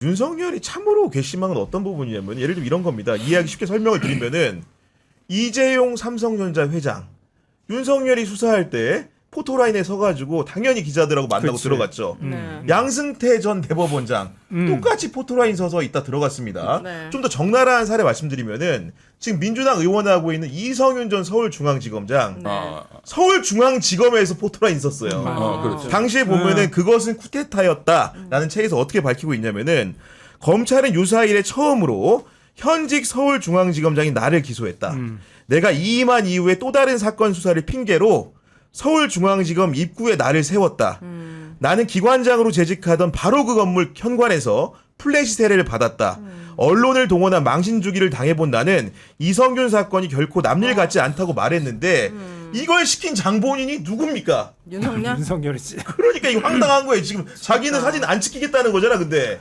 윤석열이 참으로 괘씸한 건 어떤 부분이냐면 예를 들면 이런 겁니다. 이해하기 쉽게 설명을 드리면은 이재용 삼성전자 회장 윤석열이 수사할 때 포토라인에 서가지고 당연히 기자들하고 만나고 그치. 들어갔죠. 네. 양승태 전 대법원장 똑같이 포토라인 서서 이따 들어갔습니다. 네. 좀 더 적나라한 사례 말씀드리면은 지금 민주당 의원하고 있는 이성윤 전 서울중앙지검장 네. 서울중앙지검에서 포토라인 썼어요. 그렇죠. 당시에 보면은 그것은 쿠데타였다라는 책에서 어떻게 밝히고 있냐면은 검찰은 유사 일에 처음으로 현직 서울중앙지검장이 나를 기소했다. 내가 이임한 이후에 또 다른 사건 수사를 핑계로 서울중앙지검 입구에 나를 세웠다. 나는 기관장으로 재직하던 바로 그 건물 현관에서 플래시 세례를 받았다. 언론을 동원한 망신주기를 당해본 나는 이성균 사건이 결코 남일 같지 않다고 말했는데 이걸 시킨 장본인이 누굽니까? 윤석열? 윤석열이지. 그러니까 이거 황당한 거예요. 지금 자기는 사진 안 찍히겠다는 거잖아. 근데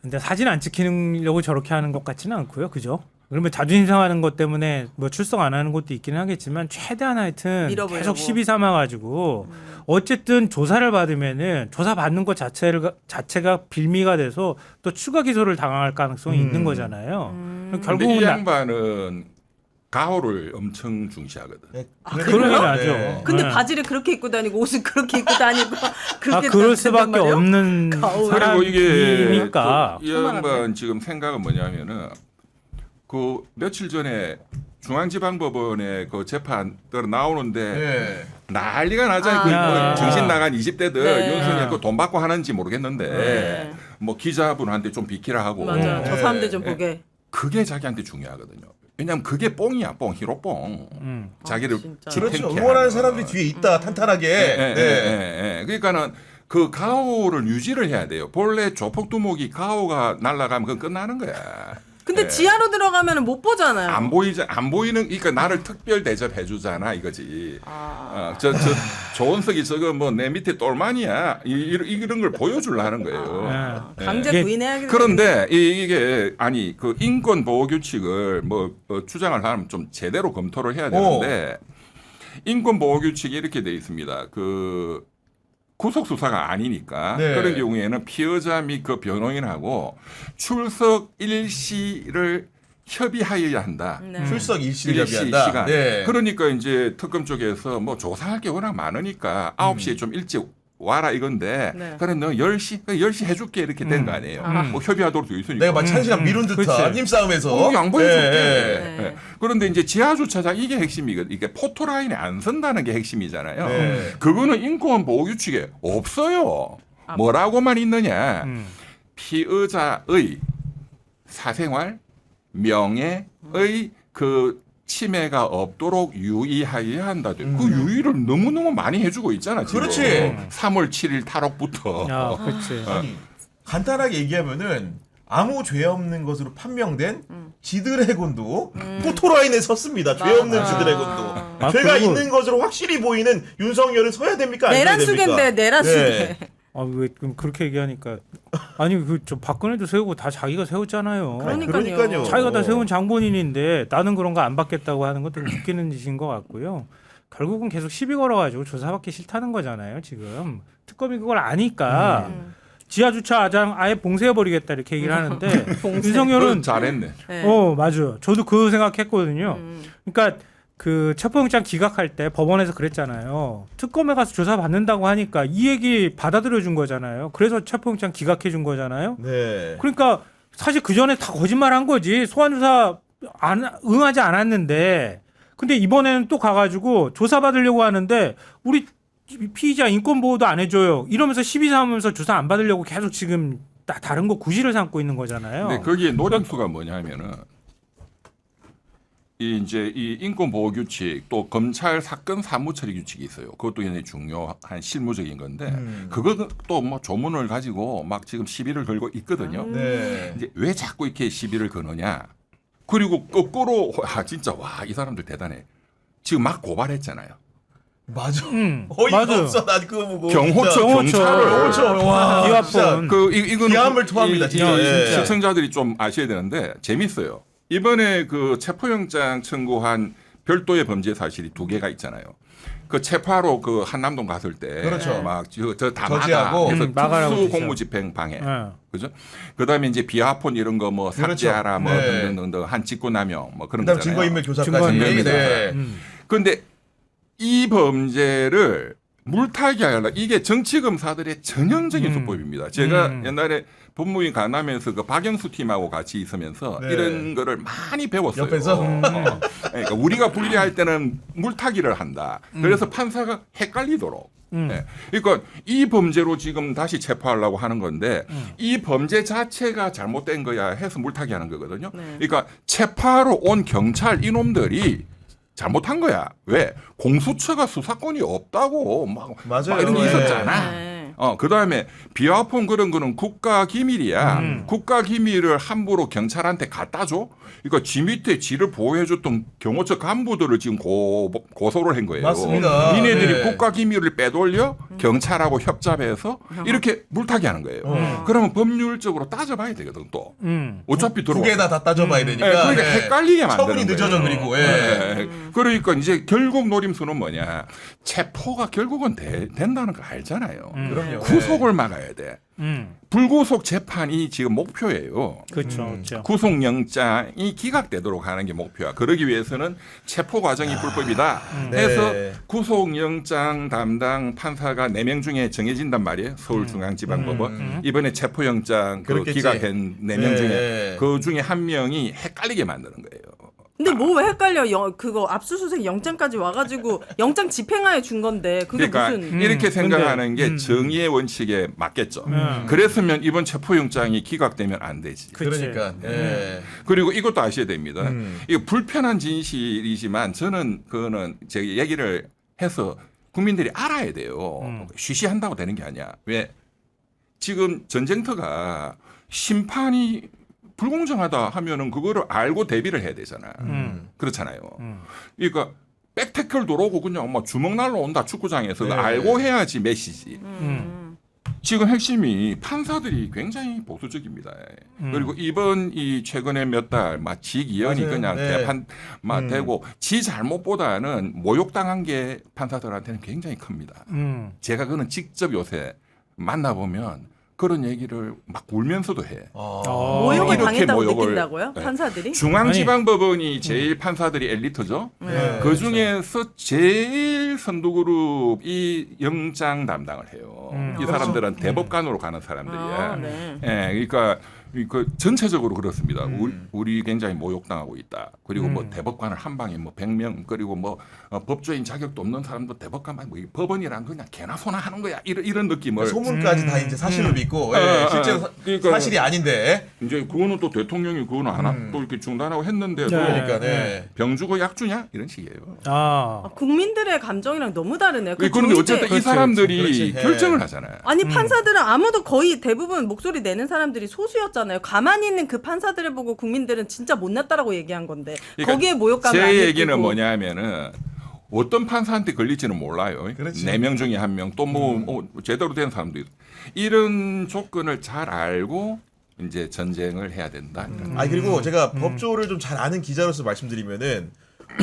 근데 사진 안 찍히려고 저렇게 하는 것 같지는 않고요. 그죠? 그러면 자존심 상하는 것 때문에 뭐 출석 안 하는 것도 있긴 하겠지만 최대한 하여튼 밀어보려고. 계속 시비 삼아가지고 어쨌든 조사를 받으면은 조사 받는 것 자체가 빌미가 돼서 또 추가 기소를 당할 가능성이 있는 거잖아요. 근데 결국은 이 양반은 가오를 엄청 중시하거든. 그러긴 하죠. 네. 근데 네. 바지를 그렇게 입고 다니고 옷을 그렇게 입고 다니고 그렇게 그럴 수밖에 말이에요? 없는 그리고 이게 사람이니까. 이 양반 지금 생각은 뭐냐면은 그 며칠 전에 중앙지방법원에 그 재판 들어 나오는데 네. 난리가 나잖아요. 아. 그 정신 나간 20대들 네. 윤석열 그 돈 받고 하는지 모르겠는데 네. 뭐 기자분한테 좀 비키라 하고 맞아. 저 사람들 좀 네. 보게. 그게 자기한테 중요하거든요. 왜냐하면 그게 뽕이야, 뽕, 히로뽕. 자기를 진짜. 그렇죠. 지탱케 응원하는 하는 사람들이 거. 뒤에 있다. 탄탄하게. 네. 그러니까는 그 가오를 유지를 해야 돼요. 본래 조폭두목이 가오가 날아가면 그건 끝나는 거야. 근데 예. 지하로 들어가면 못 보잖아요. 안 보이는, 그러니까 나를 특별 대접해 주잖아 이거지. 저 조원석이 저거 뭐 내 밑에 똘만이야. 이런 걸 보여주려는 거예요. 강제 예. 부인해야겠네. 그런데 이게 아니 그 인권 보호 규칙을 뭐 주장을 하면 좀 제대로 검토를 해야 되는데 인권 보호 규칙이 이렇게 돼 있습니다. 그 구속 수사가 아니니까 네. 그런 경우에는 피의자 및 그 변호인하고 출석 일시를 협의하여야 한다. 네. 출석 일시를 일시 협의한다. 시간. 네. 그러니까 이제 특검 쪽에서 뭐 조사할 게 워낙 많으니까 9시에 좀 일찍 와라 이건데 네. 그래 너 10시 해줄게 이렇게 된 거 아니에요. 뭐 협의하도록 되어 있으니까. 내가 마치 한 시간 미룬 듯한 그치. 힘싸움에서 양보해줄게. 네. 네. 그런데 이제 지하 주차장 이게 핵심이거든. 이게 포토라인에 안 선다는 게 핵심이잖아요. 네. 그거는 인권 보호 규칙에 없어요. 뭐라고만 있느냐? 피의자의 사생활, 명예의 그 침해가 없도록 유의하여야 한다. 그 유의를 너무너무 많이 해주고 있잖아. 지금. 그렇지. 3월 7일 탈옥부터. 야, 그렇지. 아니, 간단하게 얘기하면은 아무 죄 없는 것으로 판명된 지드래곤도 포토라인에 섰습니다. 죄 없는 맞아. 지드래곤도. 아, 죄가 그리고- 있는 것으로 확실히 보이는 윤석열은 서야 됩니까? 안 서야 내란 됩니까? 수계인데 내란 수계. 왜 그럼 그렇게 얘기하니까 아니 그 저 박근혜도 세우고 다 자기가 세웠잖아요. 그러니까요. 자기가 다 세운 장본인인데 나는 그런 거 안 받겠다고 하는 것도 웃기는 짓인 것 같고요. 결국은 계속 시비 걸어가지고 조사받기 싫다는 거잖아요. 지금 특검이 그걸 아니까 지하 주차장 아예 봉쇄해버리겠다 이렇게 얘기를 하는데 윤석열은 그건 잘했네. 네. 맞아요. 저도 그 생각했거든요. 그러니까 그 체포영장 기각할 때 법원에서 그랬잖아요. 특검에 가서 조사 받는다고 하니까 이 얘기 받아들여 준 거잖아요. 그래서 체포영장 기각해 준 거잖아요. 네. 그러니까 사실 그 전에 다 거짓말 한 거지. 소환 조사 응하지 않았는데 근데 이번에는 또 가가지고 조사 받으려고 하는데 우리 피의자 인권 보호도 안 해줘요. 이러면서 시비 삼으면서 조사 안 받으려고 계속 지금 다른 거 구실을 삼고 있는 거잖아요. 근데 거기에 노림수가 뭐냐면은 이 인권 보호 규칙 또 검찰 사건 사무 처리 규칙이 있어요. 그것도 굉장히 중요한 실무적인 건데 그거 또 뭐 조문을 가지고 막 지금 시비를 걸고 있거든요. 네. 이제 왜 자꾸 이렇게 시비를 거느냐? 그리고 거꾸로 진짜 와 이 사람들 대단해. 지금 막 고발했잖아요. 맞아. 맞아요. 어이가 없어. 나 그거 보고. 경호처 진짜. 경찰을 와. 기합본. 이거는 기함을 토합니다, 진짜. 예. 시청자들이 좀 아셔야 되는데 재밌어요. 이번에 그 체포영장 청구한 별도의 범죄 사실이 2개가 있잖아요. 그 체포하러 그 한남동 갔을 때 그렇죠. 막저다 저지하고. 막아. 그래서 막아라고 특수 그러죠. 공무집행 방해. 예. 그죠? 그다음에 이제 비하폰 이런 거 뭐 그렇죠. 삭제하라 뭐 네. 등등등 한 직권남용 뭐 그런 그다음 거잖아요. 증거인멸 교사까지. 증거인멸 네. 그런데 이 범죄를 물타기 하려 이게 정치검사들의 전형적인 수법입니다. 제가 옛날에 법무위 간하면서 그 박영수 팀하고 같이 있으면서 네. 이런 거를 많이 배웠어요. 옆에서? 그러니까 우리가 분리할 때는 물타기를 한다. 그래서 판사가 헷갈리도록. 네. 그러니까 이 범죄로 지금 다시 체포하려고 하는 건데 이 범죄 자체가 잘못된 거야 해서 물타기 하는 거거든요. 네. 그러니까 체포하러 온 경찰 이놈들이 잘못한 거야. 왜? 공수처가 수사권이 없다고 막 맞아요. 이런 게 네. 있었잖아. 네. 그다음에 비하폰 그런 거는 국가 기밀이야. 국가 기밀을 함부로 경찰한테 갖다 줘. 그러니까 지 밑에 지를 보호해줬던 경호처 간부들을 지금 고소를 한 거예요. 맞습니다. 니네들이 네. 국가 기밀을 빼돌려 경찰하고 협잡해서 이렇게 물타기 하는 거예요. 그러면 법률적으로 따져봐야 되거든 또. 어차피 들어와. 두 개나 다 따져봐야 되니까. 그러니까 네. 헷갈리게 만드는 처분이 거예요. 늦어져 그리고. 예. 네. 그러니까 이제 결국 노림수는 뭐냐. 체포가 결국은 된다는 걸 알잖아요. 그럼요. 구속을 막아야 돼. 불구속 재판이 지금 목표예요. 그렇죠. 그렇죠. 구속영장이 기각되도록 하는 게 목표야. 그러기 위해서는 체포 과정이 불법이다 해서 네. 구속영장 담당 판사가 4명 중에 정해진단 말이에요. 서울중앙지방법원. 이번에 체포영장 그 그렇겠지. 기각한 4명 네. 중에 그 중에 한 명이 헷갈리게 만드는 거예요. 근데 뭐 왜 헷갈려? 그거 압수수색 영장까지 와가지고 영장 집행하에 준 건데 그게 그러니까 무슨? 이렇게 생각하는 근데, 게 정의의 원칙에 맞겠죠. 음. 그랬으면 이번 체포영장이 기각되면 안 되지. 그치. 그러니까. 예. 그리고 이것도 아셔야 됩니다. 이거 불편한 진실이지만 저는 그거는 제가 얘기를 해서 국민들이 알아야 돼요. 쉬쉬한다고 되는 게 아니야. 왜? 지금 전쟁터가 심판이 불공정하다 하면은 그거를 알고 대비를 해야 되잖아. 그렇잖아요. 그러니까 백태클 들어오고 그냥 막 주먹 날로 온다 축구장에서 네. 알고 해야지 메시지. 지금 핵심이 판사들이 굉장히 보수적입니다. 그리고 이번 이 최근에 몇 달 막 직위원이 맞아요. 그냥 네. 개판 막 되고 지 잘못보다는 모욕당한 게 판사들한테는 굉장히 큽니다. 제가 그거는 직접 요새 만나보면 그런 얘기를 막 울면서도 해. 모욕을 이렇게 당했다고 모욕을- 느낀다고요? 네. 판사들이? 중앙지방법원이 제일 판사들이 엘리트죠. 네. 그 중에서 제일 선두그룹이 영장 담당을 해요. 이 사람들은 대법관으로 가는 사람들이야. 아, 네. 그러니까 그 전체적으로 그렇습니다. 우리 굉장히 모욕당하고 있다. 그리고 뭐 대법관을 한 방에 뭐 100명 그리고 뭐 법조인 자격도 없는 사람도 대법관만 뭐 법원이란 그냥 개나 소나 하는 거야. 이런 느낌을 소문까지 다 이제 사실로 믿고 예, 실제로 그러니까 사실이 아닌데. 이제 그거는 또 대통령이 그거는 안 하고 또 이렇게 중단하고 했는데도 그러니까 네. 병 주고 약 주냐 이런 식이에요. 아. 국민들의 감정이랑 너무 다르네요. 그 그런데 조이대- 어쨌든 이 그렇지, 사람들이 그렇지. 예. 결정을 하잖아요. 아니 판사들은 아무도 거의 대부분 목소리 내는 사람들이 소수였잖아요. 가만히 있는 그 판사들을 보고 국민들은 진짜 못났다라고 얘기한 건데 그러니까 거기에 모욕감을 안 제 느끼고. 얘기는 뭐냐면은 어떤 판사한테 걸릴지는 몰라요. 그렇지. 4명 중에 1명 또 뭐 제대로 된 사람도 있어. 이런 조건을 잘 알고 이제 전쟁을 해야 된다. 아 그리고 제가 법조를 좀 잘 아는 기자로서 말씀드리면은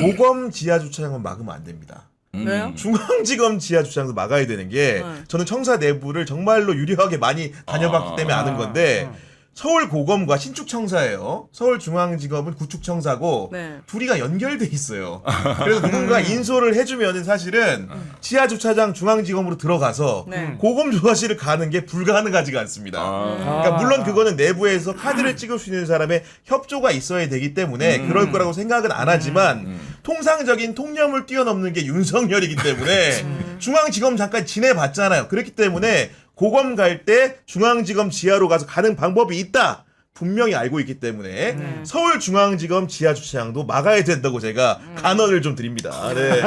고검 지하 주차장은 막으면 안 됩니다. 왜요? 중앙지검 지하 주차장도 막아야 되는 게 저는 청사 내부를 정말로 유려하게 많이 다녀봤기 때문에 아는 건데 서울 고검과 신축 청사예요. 서울 중앙지검은 구축 청사고 네. 둘이가 연결돼 있어요. 그래서 누군가 인솔을 해주면은 사실은 지하 주차장 중앙지검으로 들어가서 네. 고검 조사실을 가는 게 불가능하지가 않습니다. 그러니까 물론 그거는 내부에서 카드를 찍을 수 있는 사람의 협조가 있어야 되기 때문에 그럴 거라고 생각은 안 하지만 통상적인 통념을 뛰어넘는 게 윤석열이기 때문에 중앙지검 잠깐 지내봤잖아요. 그렇기 때문에 고검 갈 때 중앙지검 지하로 가서 가는 방법이 있다. 분명히 알고 있기 때문에 서울중앙지검 지하 주차장도 막아야 된다고 제가 간언을 좀 드립니다. 네.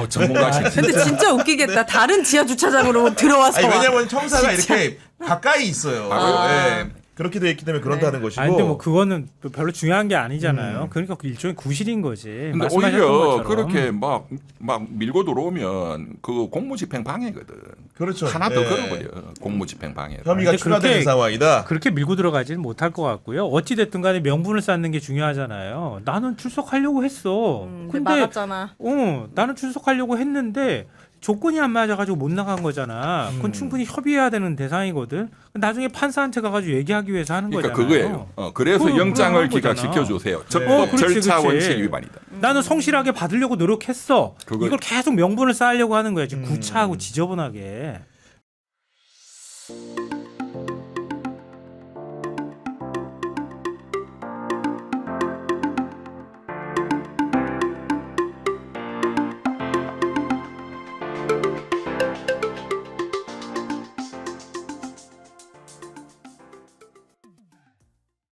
전문가시네. 근데 진짜 웃기겠다. 다른 지하 주차장으로 들어와서. 아니, 왜냐면 청사가 이렇게 가까이 있어요. 네. 그렇게 돼 있기 때문에 그렇다는 것이고. 아니, 근데 뭐 그거는 별로 중요한 게 아니잖아요. 그러니까 그 일종의 구실인 거지. 근데 말씀하셨던 오히려 것처럼. 그렇게 막 밀고 들어오면 그 공무집행 방해거든. 그렇죠. 하나 더 네. 걸어버려. 공무집행 방해. 혐의가 근데 추가되는 그렇게- 상황이다. 그렇게 밀고 들어가지는 못할 것 같고요. 어찌 됐든 간에 명분을 쌓는 게 중요하잖아요. 나는 출석하려고 했어. 근데 근데 막았잖아. 나는 출석하려고 했는데 조건이 안 맞아가지고 못 나간 거잖아. 그건 충분히 협의해야 되는 대상이거든. 나중에 판사한테 가가지고 얘기하기 위해서 하는 그러니까 거잖아요. 그거예요. 그래서 그거 영장을 그런 거잖아. 기각시켜주세요. 네. 적법 그렇지, 절차 그렇지. 원칙 위반이다. 나는 성실하게 받으려고 노력했어. 그거- 이걸 계속 명분을 쌓으려고 하는 거야. 지금 구차하고 지저분하게.